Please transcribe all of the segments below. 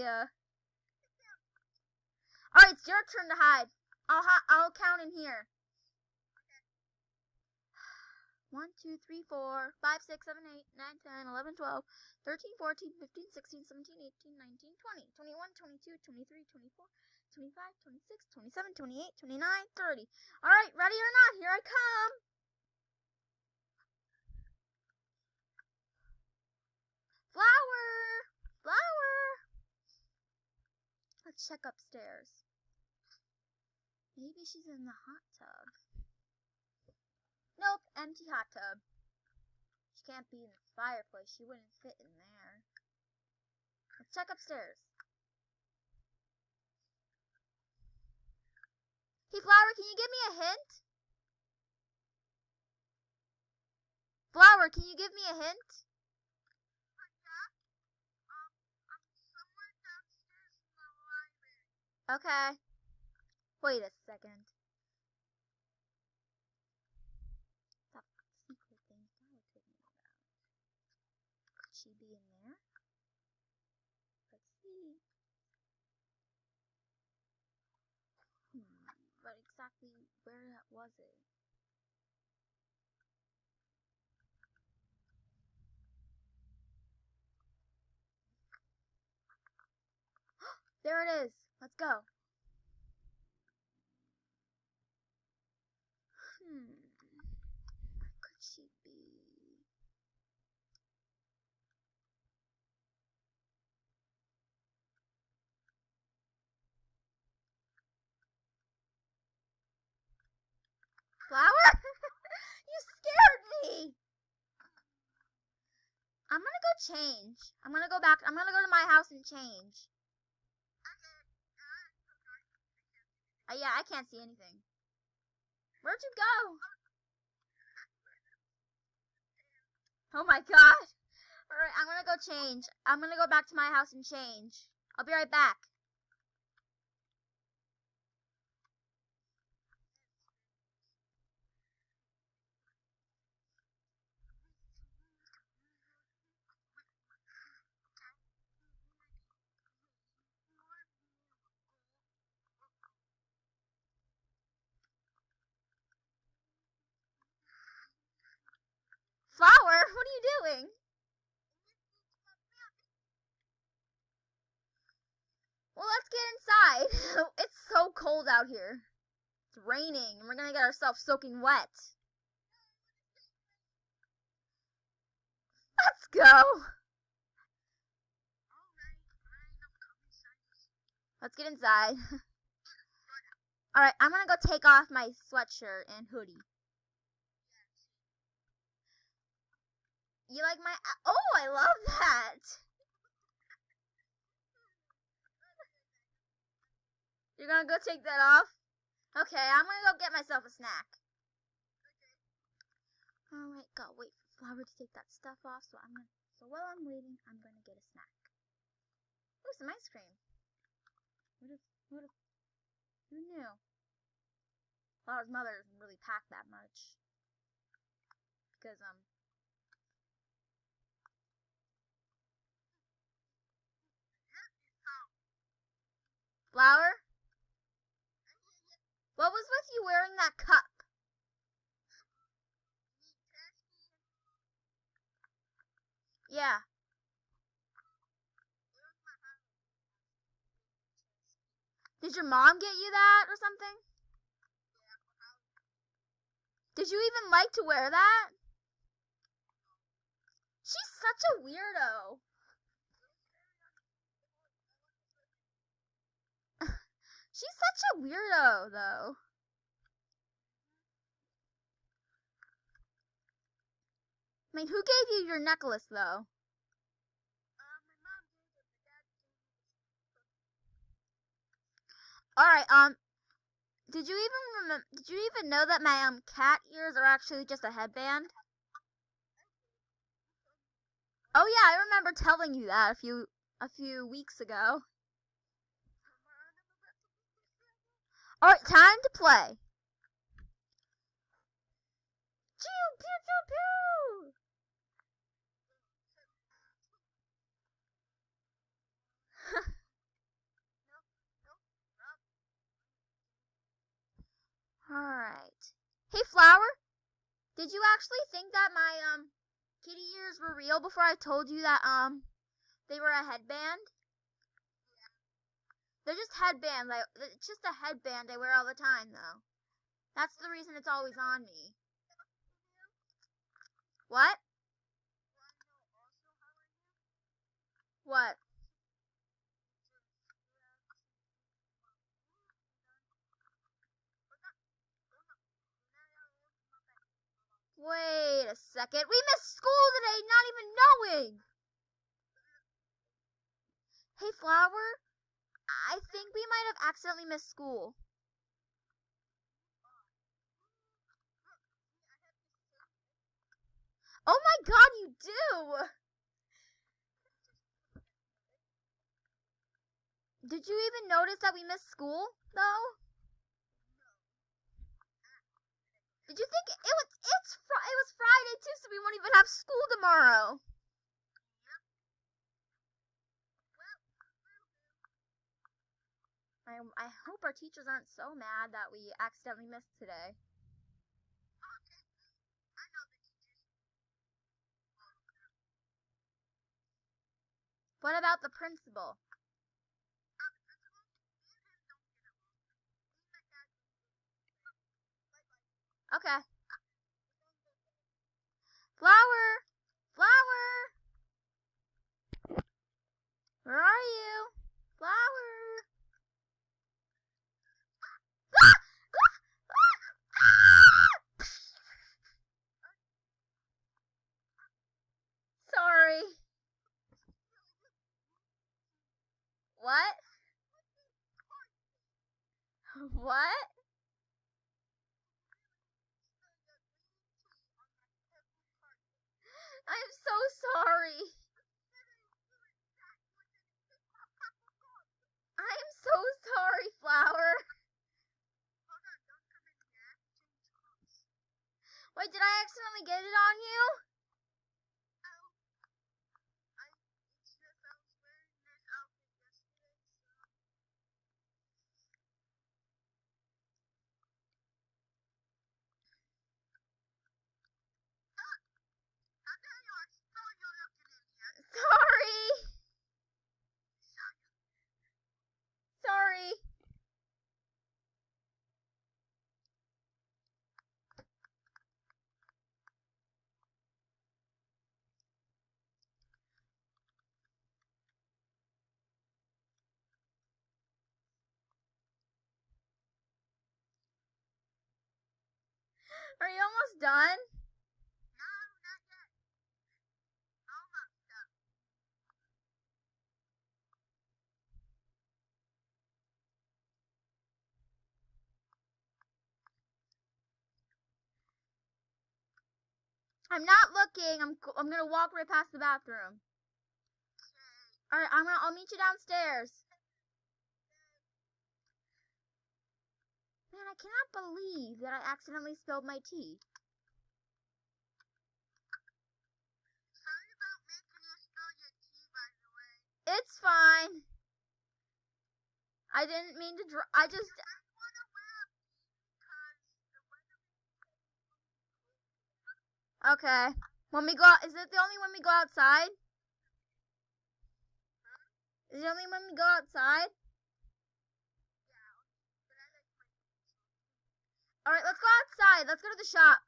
idea. Alright, it's your turn to hide. I'll count in here. 1, 2, 3, 4, 5, 6, 7, 8, 9, 10, 11, 12, 13, 14, 15, 16, 17, 18, 19, 20, 21, 22, 23, 24, 25, 26, 27, 28, 29, 30. Alright, ready or not, here I come. Flower! Flower! Let's check upstairs. Maybe she's in the hot tub. Nope, empty hot tub. She can't be in the fireplace. She wouldn't fit in there. Let's check upstairs. Hey, Flower, can you give me a hint? Flower, can you give me a hint? Okay. Wait a second. That secret thing Flower told me about. Could she be in there? Let's see. But exactly where was it? There it is. Let's go. Where could she be? Flower? You scared me! I'm gonna go change. I'm gonna go back. I'm gonna go to my house and change. Yeah, I can't see anything. Where'd you go? Oh my god. Alright, I'm gonna go change. I'm gonna go back to my house and change. I'll be right back. Flower, what are you doing? Well, let's get inside. It's so cold out here. It's raining, and we're gonna get ourselves soaking wet. Let's go. Let's get inside. Alright, I'm gonna go take off my sweatshirt and hoodie. You like my... Oh, I love that. You're gonna go take that off? Okay, I'm gonna go get myself a snack. Alright, gotta wait for Flower to take that stuff off, so while I'm waiting, I'm gonna get a snack. Ooh, some ice cream. Who knew? Flower's mother doesn't really pack that much. Because, Flower? What was with you wearing that cup? Yeah. Did your mom get you that or something? Did you even like to wear that? She's such a weirdo. She's such a weirdo, though. I mean, who gave you your necklace, though? Alright, did you even know that my, cat ears are actually just a headband? Oh yeah, I remember telling you that a few weeks ago. Alright, time to play. Pew, pew, pew, pew! Alright. Hey, Flower, did you actually think that my, kitty ears were real before I told you that, they were a headband? They're just headbands. It's just a headband I wear all the time, though. That's the reason it's always on me. What? What? Wait a second. We missed school today, not even knowing. Hey, Flower, I think we might have accidentally missed school. Oh my god, you do! Did you even notice that we missed school, though? Did you think it was Friday too, so we won't even have school tomorrow? I hope our teachers aren't so mad that we accidentally missed today. What about the principal? Okay. Flower! Flower! Where are you? Flower! Sorry. What? What? I'm so sorry. I'm so sorry, Flower. Wait, did I accidentally get it on you? Sorry. Sorry. Are you almost done? I'm not looking. I'm gonna walk right past the bathroom. All right, I'll meet you downstairs. Man, I cannot believe that I accidentally spilled my tea. Sorry about making you spill your tea, by the way. It's fine. I didn't mean to I just want to wear a because the weather Okay. When we go out, is it the only when we go outside? Is it only when we go outside? Alright, let's go outside. Let's go to the shop.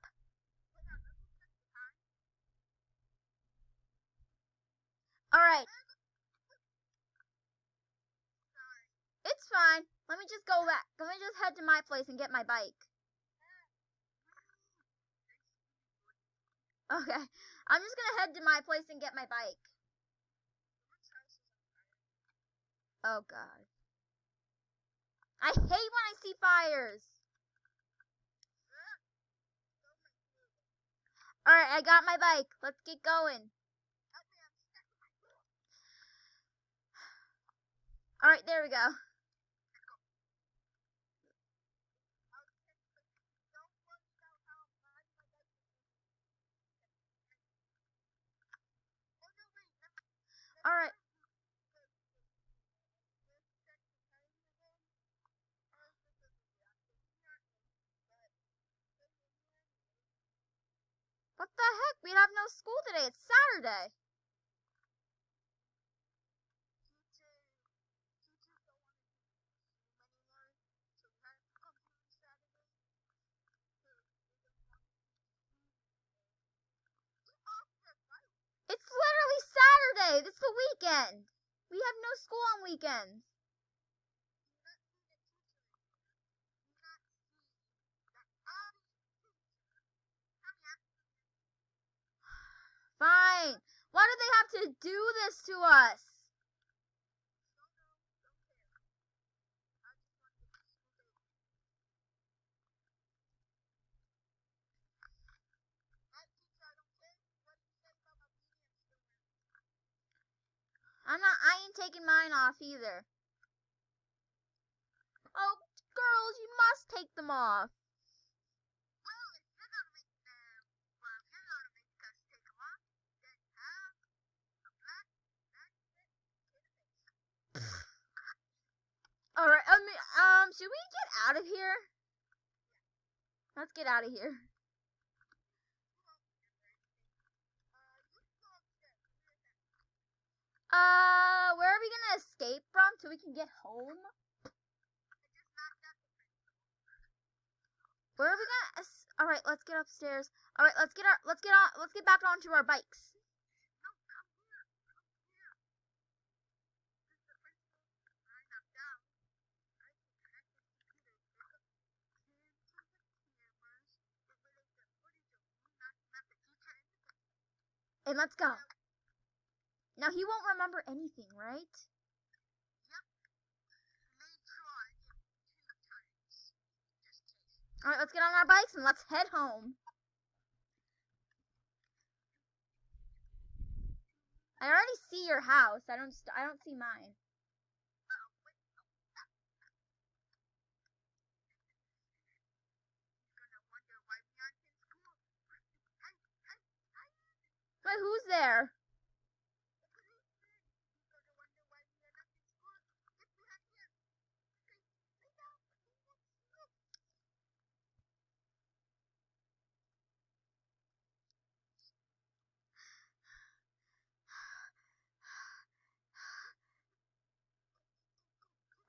Alright. It's fine. Let me just go back. Let me just head to my place and get my bike. Okay. I'm just gonna head to my place and get my bike. Oh god. I hate when I see fires. Alright, I got my bike. Let's get going. Alright, there we go. Alright. What the heck? We have no school today. It's Saturday. It's literally Saturday. It's the weekend. We have no school on weekends. Fine. Why do they have to do this to us? I ain't taking mine off either. Oh, girls, you must take them off. Alright, should we get out of here? Let's get out of here. Where are we gonna escape from so we can get home? Where are we gonna? Alright, let's get upstairs. Alright, let's get back onto our bikes. And let's go. Now he won't remember anything, right? Alright, let's get on our bikes and let's head home. I already see your house. I don't see mine. Wait, who's there?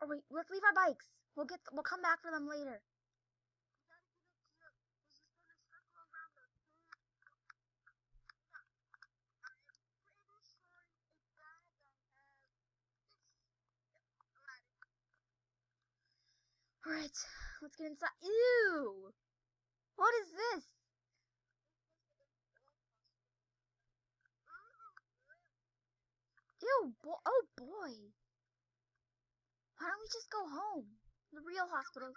Oh wait, let's leave our bikes. We'll come back for them later. Alright, let's get inside. Ew! What is this? Ew, oh boy. Why don't we just go home? The real hospital.